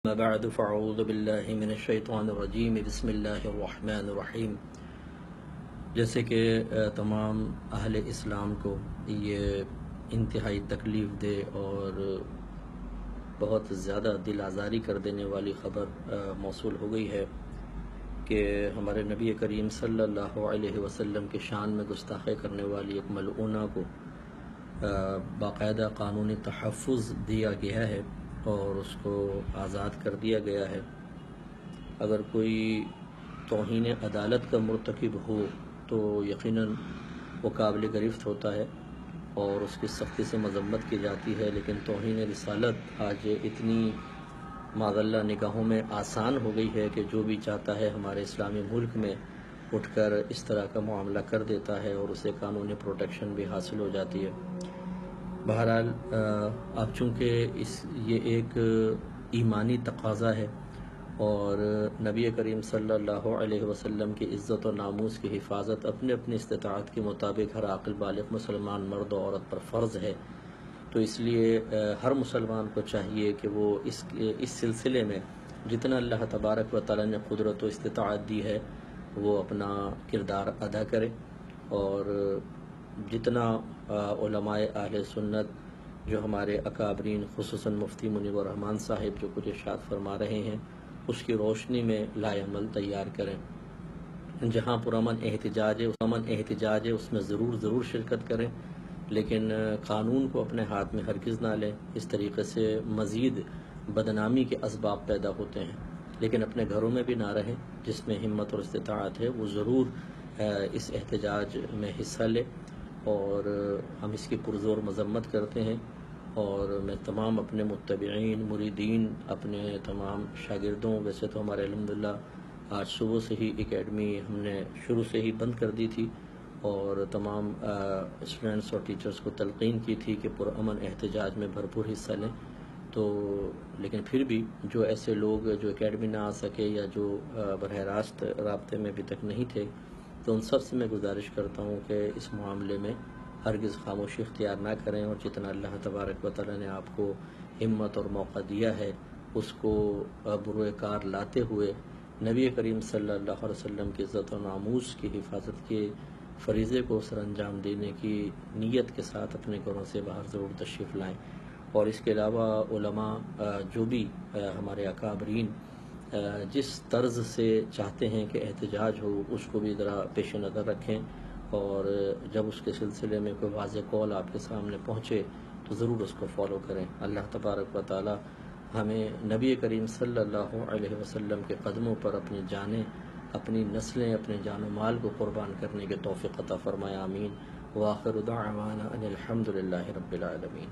ما بعد فاعوذ باللہ من الشیطان الرجیم بسم اللہ الرحمن الرحیم۔ جیسے کہ تمام اہل اسلام کو یہ انتہائی تکلیف دہ اور بہت زیادہ دل آزاری کر دینے والی خبر موصول ہو گئی ہے کہ ہمارے نبی کریم صلی اللہ علیہ وسلم کے شان میں گستاخی کرنے والی ایک ملعونہ کو باقاعدہ قانونی تحفظ دیا گیا ہے اور اس کو آزاد کر دیا گیا ہے۔ اگر کوئی توہین عدالت کا مرتکب ہو تو یقیناً وہ قابل گرفت ہوتا ہے اور اس کی سختی سے مذمت کی جاتی ہے، لیکن توہین رسالت آج اتنی معذاللہ نگاہوں میں آسان ہو گئی ہے کہ جو بھی چاہتا ہے ہمارے اسلامی ملک میں اٹھ کر اس طرح کا معاملہ کر دیتا ہے اور اسے قانونی پروٹیکشن بھی حاصل ہو جاتی ہے۔ بہرحال اب چونکہ یہ ایک ایمانی تقاضا ہے اور نبی کریم صلی اللہ علیہ وسلم کی عزت و ناموس کی حفاظت اپنے اپنی استطاعت کے مطابق ہر عاقل بالغ مسلمان مرد و عورت پر فرض ہے، تو اس لیے ہر مسلمان کو چاہیے کہ وہ اس سلسلے میں جتنا اللہ تبارک و تعالی نے قدرت و استطاعت دی ہے وہ اپنا کردار ادا کرے، اور جتنا علماء اہل سنت جو ہمارے اکابرین خصوصاً مفتی منیب الرحمن صاحب جو کچھ ارشاد فرما رہے ہیں اس کی روشنی میں لائے عمل تیار کریں۔ جہاں پرامن احتجاج ہے اس میں ضرور شرکت کریں، لیکن قانون کو اپنے ہاتھ میں ہرگز نہ لیں۔ اس طریقے سے مزید بدنامی کے اسباب پیدا ہوتے ہیں، لیکن اپنے گھروں میں بھی نہ رہیں۔ جس میں ہمت اور استطاعت ہے وہ ضرور اس احتجاج میں حصہ لے، اور ہم اس کی پرزور مذمت کرتے ہیں، اور میں تمام اپنے متبعین مریدین اپنے تمام شاگردوں، ویسے تو ہمارے الحمدللہ آج صبح سے ہی اکیڈمی ہم نے شروع سے ہی بند کر دی تھی اور تمام اسٹوڈنٹس اور ٹیچرز کو تلقین کی تھی کہ پرامن احتجاج میں بھرپور حصہ لیں، تو لیکن پھر بھی جو ایسے لوگ جو اکیڈمی نہ آ سکے یا جو براہ راست رابطے میں ابھی تک نہیں تھے، تو ان سب سے میں گزارش کرتا ہوں کہ اس معاملے میں ہرگز خاموشی اختیار نہ کریں، اور جتنا اللہ تبارک و تعالی نے آپ کو ہمت اور موقع دیا ہے اس کو بروئے کار لاتے ہوئے نبی کریم صلی اللہ علیہ وسلم کی عزت و ناموس کی حفاظت کے فریضے کو سر انجام دینے کی نیت کے ساتھ اپنے گھروں سے باہر ضرور تشریف لائیں۔ اور اس کے علاوہ علماء جو بھی ہمارے اکابرین جس طرز سے چاہتے ہیں کہ احتجاج ہو اس کو بھی ذرا پیش نظر رکھیں، اور جب اس کے سلسلے میں کوئی واضح قول آپ کے سامنے پہنچے تو ضرور اس کو فالو کریں۔ اللہ تبارک و تعالی ہمیں نبی کریم صلی اللہ علیہ وسلم کے قدموں پر اپنی جانیں، اپنی نسلیں، اپنے جان و مال کو قربان کرنے کے توفیق عطا فرمائے، آمین۔ وآخر دعوانا ان الحمد للہ رب العالمین۔